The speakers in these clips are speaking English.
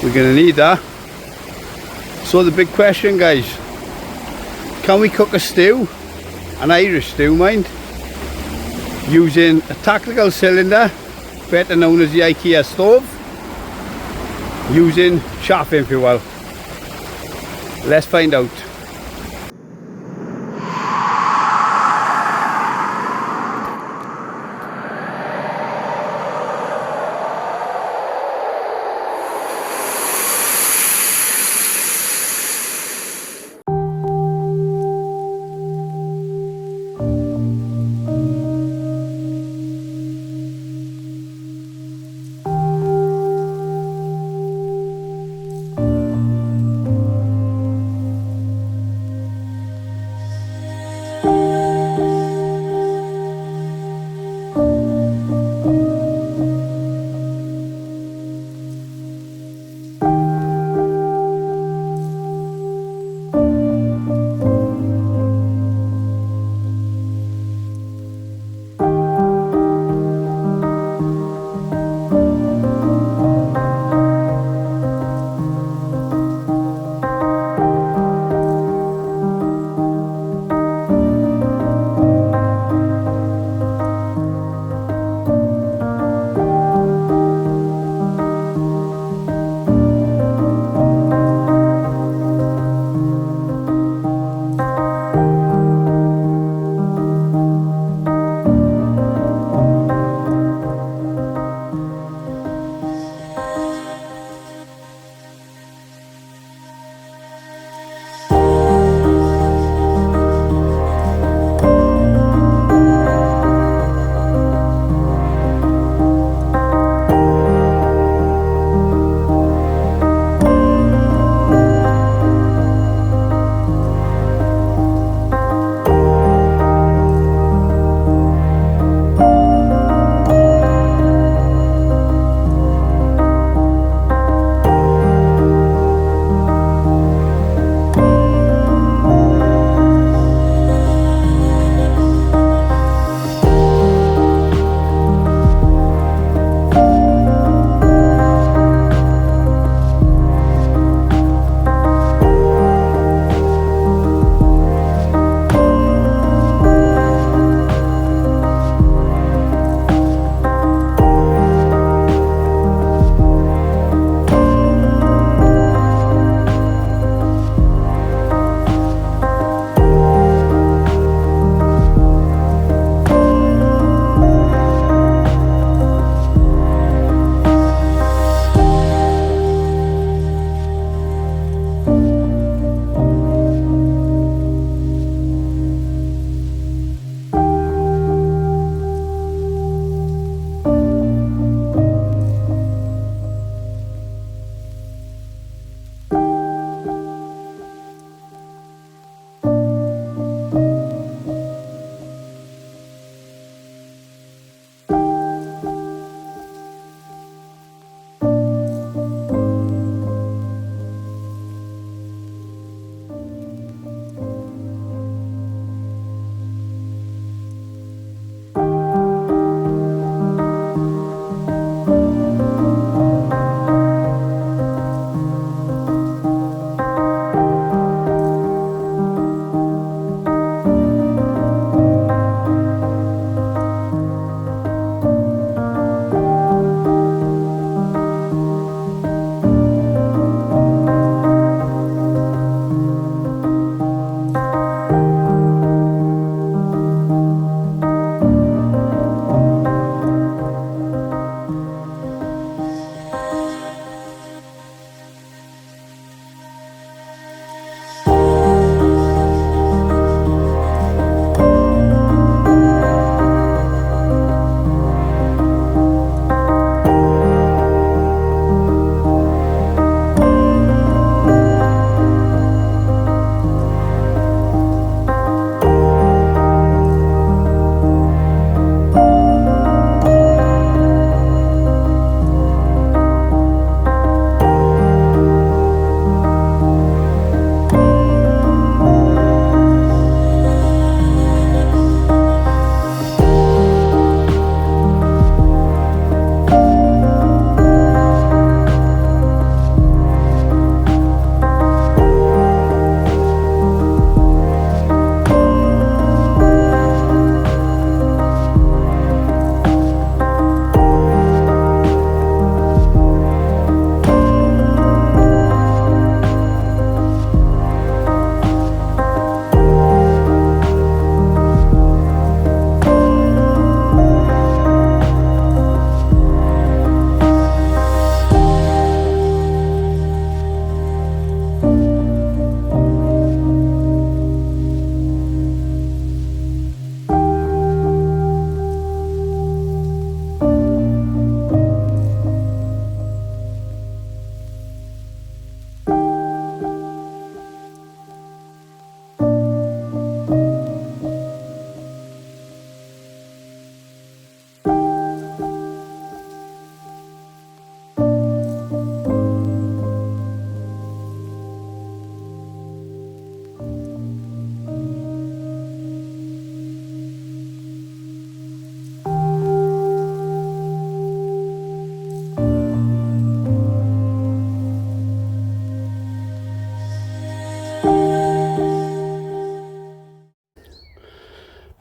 We're gonna need that. So the big question, guys, can we cook a stew, an Irish stew mind, using a tactical cylinder, better known as the IKEA stove, using chaffing fuel? Let's find out.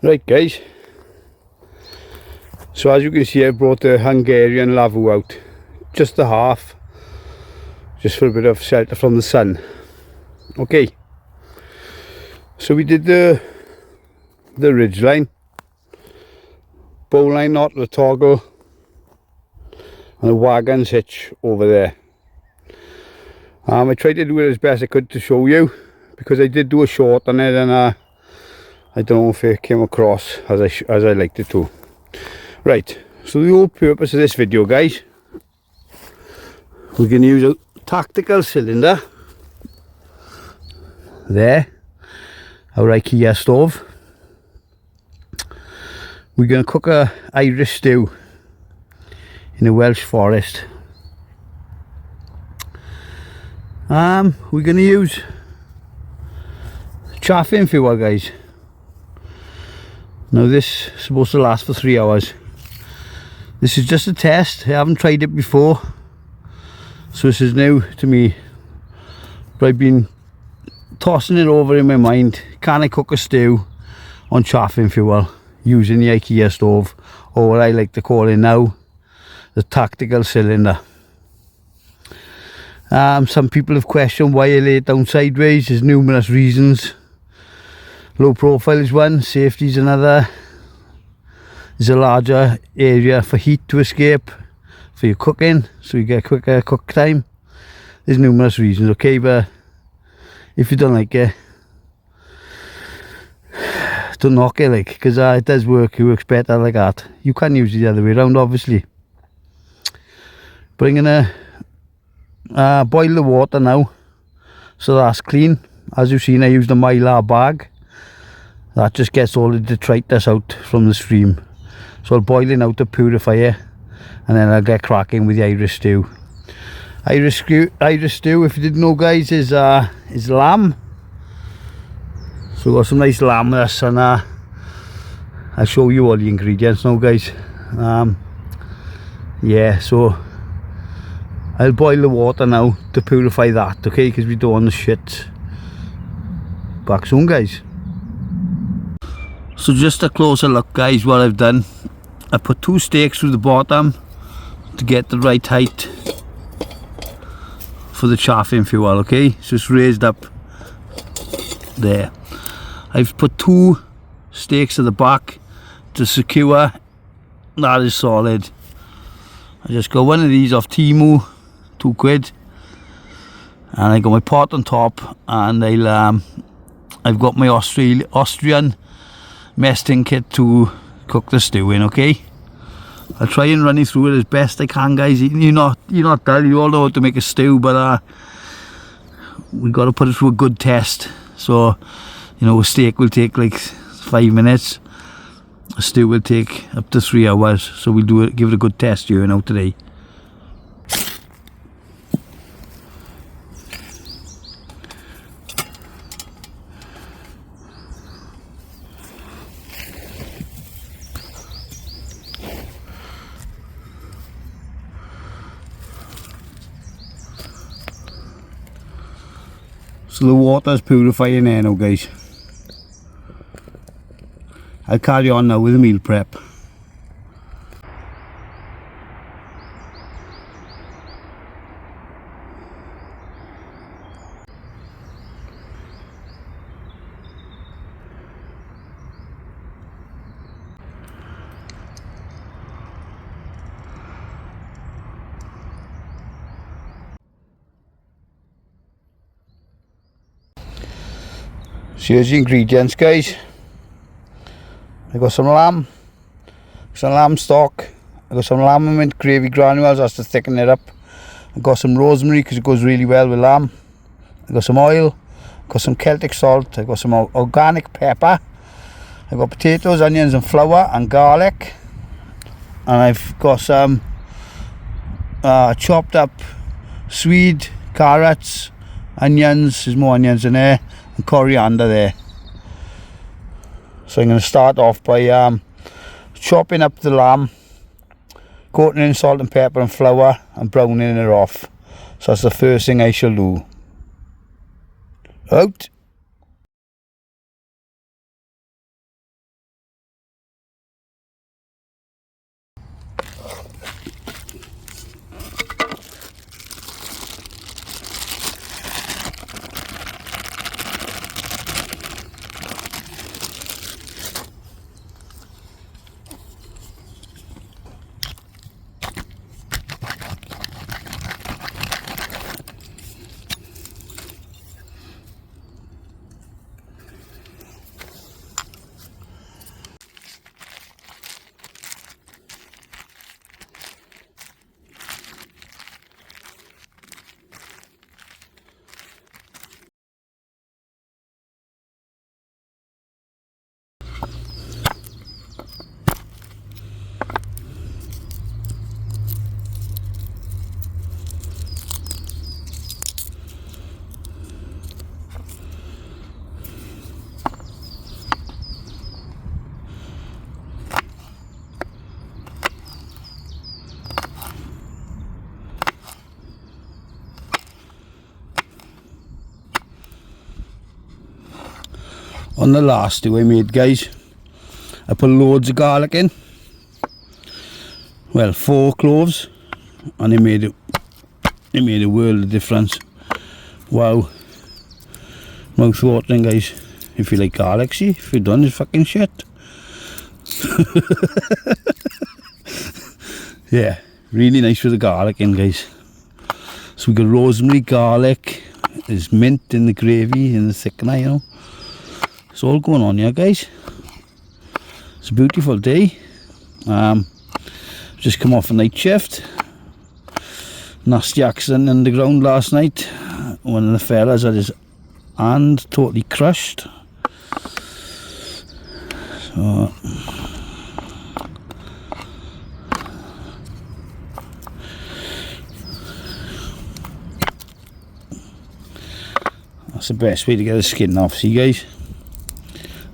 Right guys, so as you can see I brought the Hungarian lavoo out, just the half, just for a bit of shelter from the sun. Okay, so we did the ridgeline, bowline knot, the toggle, and the wagon's hitch over there. I tried to do it as best I could to show you, because I did do a short on it, and I don't know if it came across as I liked it to. Right, so the whole purpose of this video, guys, we're going to use a tactical cylinder there, our IKEA stove. We're going to cook a Irish stew in the Welsh forest. We're going to use chaffing fuel, guys. Now this is supposed to last for 3 hours. This is just a test. I haven't tried it before, so this is new to me. But I've been tossing it over in my mind. Can I cook a stew on chaffing fuel using the IKEA stove, or what I like to call it now, the tactical cylinder? Some people have questioned why I lay it down sideways. There's numerous reasons. Low profile is one, safety is another. There's a larger area for heat to escape for your cooking, so you get quicker cook time. There's numerous reasons, okay, but if you don't like it, don't knock it, like, because it does work. It works better like that. You can use it the other way around, obviously. But I'm gonna boil the water now, so that's clean. As you've seen, I used a mylar bag. That just gets all the detritus out from the stream. So I'll boil it out to purify it, and then I'll get cracking with the Irish stew. Irish stew, if you didn't know, guys, is lamb. So we've got some nice lamb with us, and I'll show you all the ingredients now, guys. Yeah, so I'll boil the water now to purify that, okay, because we don't want the shit. Back soon, guys. So just a closer look, guys, what I've done. I put 2 stakes through the bottom to get the right height for the chaffing fuel, okay? So it's raised up there. I've put 2 stakes at the back to secure that is solid. I just got one of these off Temu, £2, and I got my pot on top, and I've got my Austrian mess tin kit to cook the stew in, okay? I'll try and run you through it as best I can, guys. You're not dull, you all know how to make a stew, but we got to put it through a good test. So, you know, a steak will take like 5 minutes, a stew will take up to 3 hours, so we'll give it a good test here now today. So the water's purifying there now, guys. I'll carry on now with the meal prep. So here's the ingredients, guys. I got some lamb stock, I got some lamb and mint gravy granules, that's to thicken it up. I got some rosemary because it goes really well with lamb. I got some oil, got some Celtic salt, I got some organic pepper, I got potatoes, onions and flour and garlic, and I've got some chopped up swede, carrots, onions, there's more onions in there, and coriander there. So I'm going to start off by chopping up the lamb, coating it in salt and pepper and flour, and browning it off. So that's the first thing I shall do. Out. On the last stew I made, guys, I put loads of garlic in. Well, 4 cloves, and it made a world of difference. Wow, mouth watering, guys. If you like garlic, see, if you don't, it's fucking shit. Yeah, really nice with the garlic in, guys. So we got rosemary, garlic, there's mint in the gravy, in the thickener, you know. It's all going on here, guys. It's a beautiful day. Just come off a night shift. Nasty accident underground last night. One of the fellas had his hand totally crushed. So that's the best way to get the skin off, see, guys.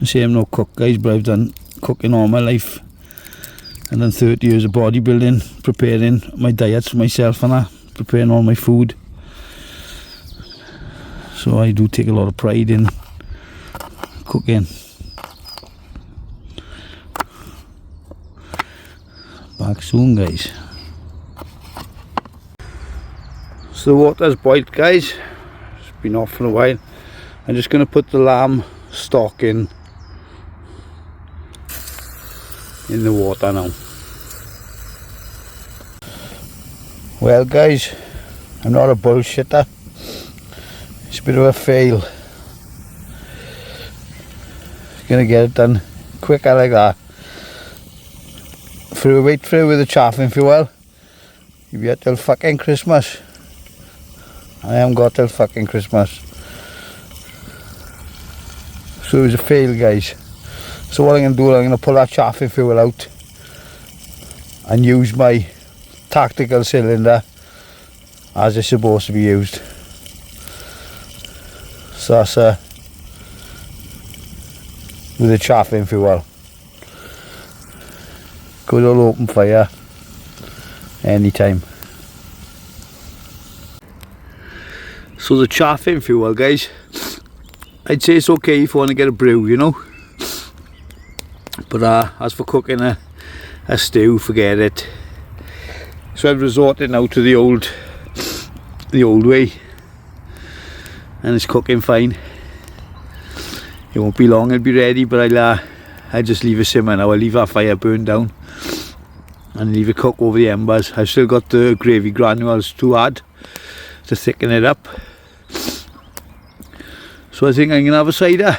I say I'm no cook, guys, but I've done cooking all my life. And done 30 years of bodybuilding, preparing my diets for myself and that, preparing all my food. So I do take a lot of pride in cooking. Back soon, guys. So the water's boiled, guys. It's been off for a while. I'm just going to put the lamb stock in the water now. Well, guys, I'm not a bullshitter. It's a bit of a fail. Gonna get it done quicker like that. Wait through with the chaffing fuel. You'll be here till fucking Christmas. I haven't got till fucking Christmas. So it was a fail, guys. So what I'm going to do, I'm going to pull that chaffing fuel out and use my tactical cylinder as it's supposed to be used. So that's with the chaffing fuel. Good old open fire anytime. So the chaffing fuel, guys, I'd say it's okay if you want to get a brew, you know. But as for cooking a stew, forget it. So I've resorted now to the old way, and it's cooking fine. It won't be long, it'll be ready, but I'll just leave it simmer now. I'll leave that fire burn down and leave it cook over the embers. I've still got the gravy granules to add to thicken it up. So I think I'm gonna have a cider.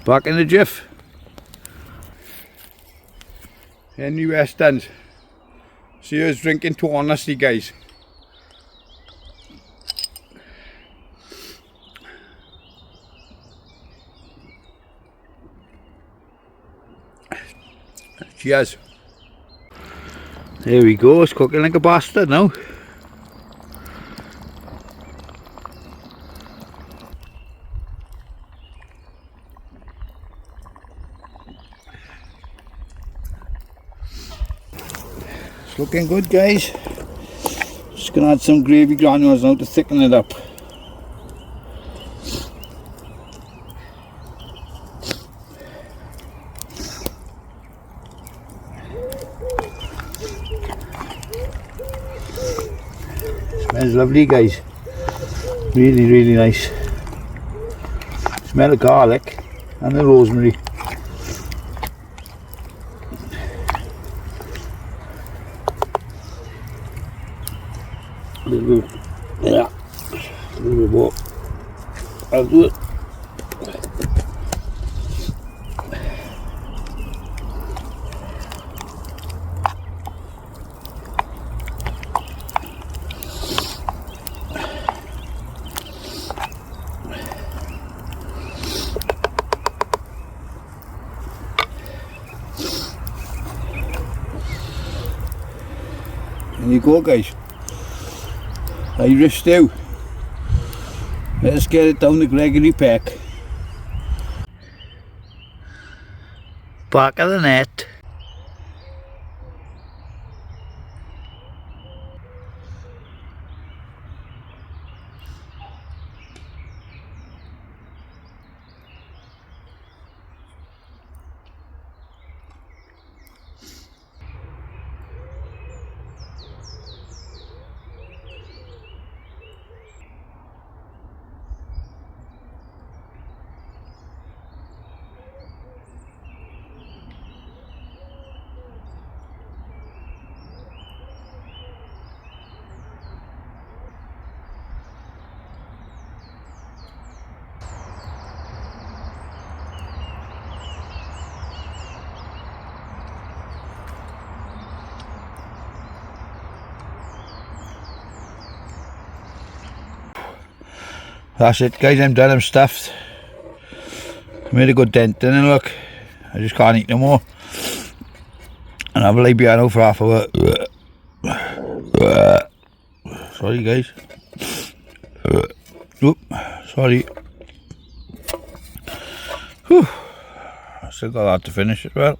Back in the jiff. Henry Weston's. See who's drinking to honesty, guys. Cheers. There we go, it's cooking like a bastard now. It's looking good, guys. Just gonna add some gravy granules now to thicken it up. Smells lovely, guys. Really, really nice. Smell of garlic and the rosemary. A little bit, yeah, a little bit more. I'll do it. There you go, guys. Irish stew. Let's get it down the Gregory Peck. Back of the net. That's it guys, I'm done, I'm stuffed. Made a good dent in it, look. I just can't eat no more. And I've laid piano for half an hour. Sorry guys. Oop, sorry. Whew. Still got that to finish as well.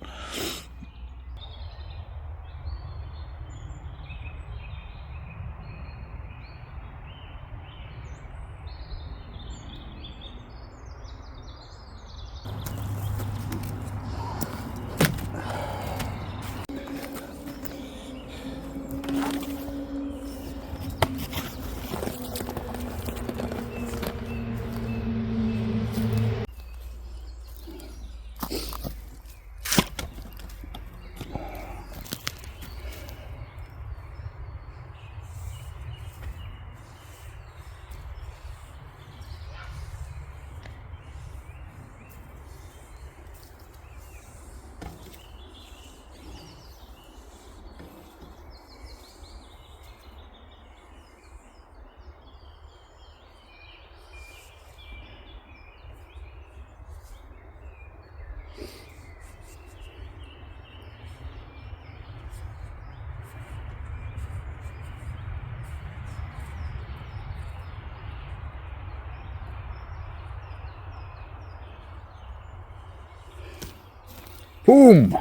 Boom!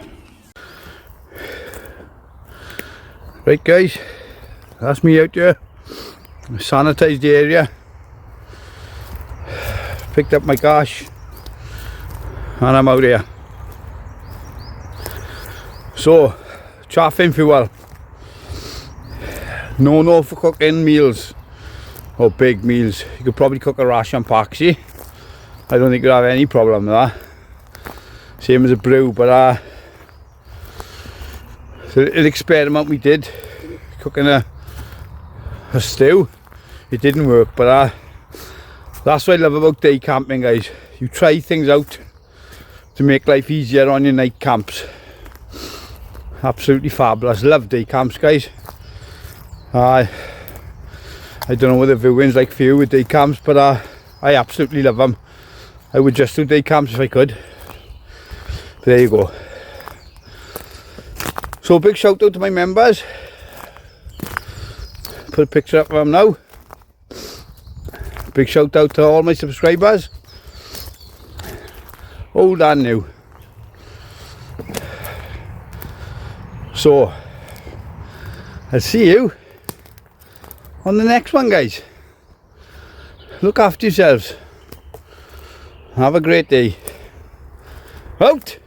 Right guys, that's me out there. Sanitised the area. Picked up my cash. And I'm out here. So, chaffing fuel. No for cooking meals. Or big meals. You could probably cook a ration pack, see? I don't think you'll have any problem with that. Same as a brew, but so an experiment we did cooking a stew, it didn't work, but that's what I love about day camping guys. You try things out to make life easier on your night camps. Absolutely fabulous. Love day camps guys. I don't know what the viewing's like for you with day camps, but I absolutely love them. I would just do day camps if I could. There you go. So big shout out to my members. Put a picture up of them now. Big shout out to all my subscribers, old and new. So I'll see you on the next one guys. Look after yourselves. Have a great day. Out!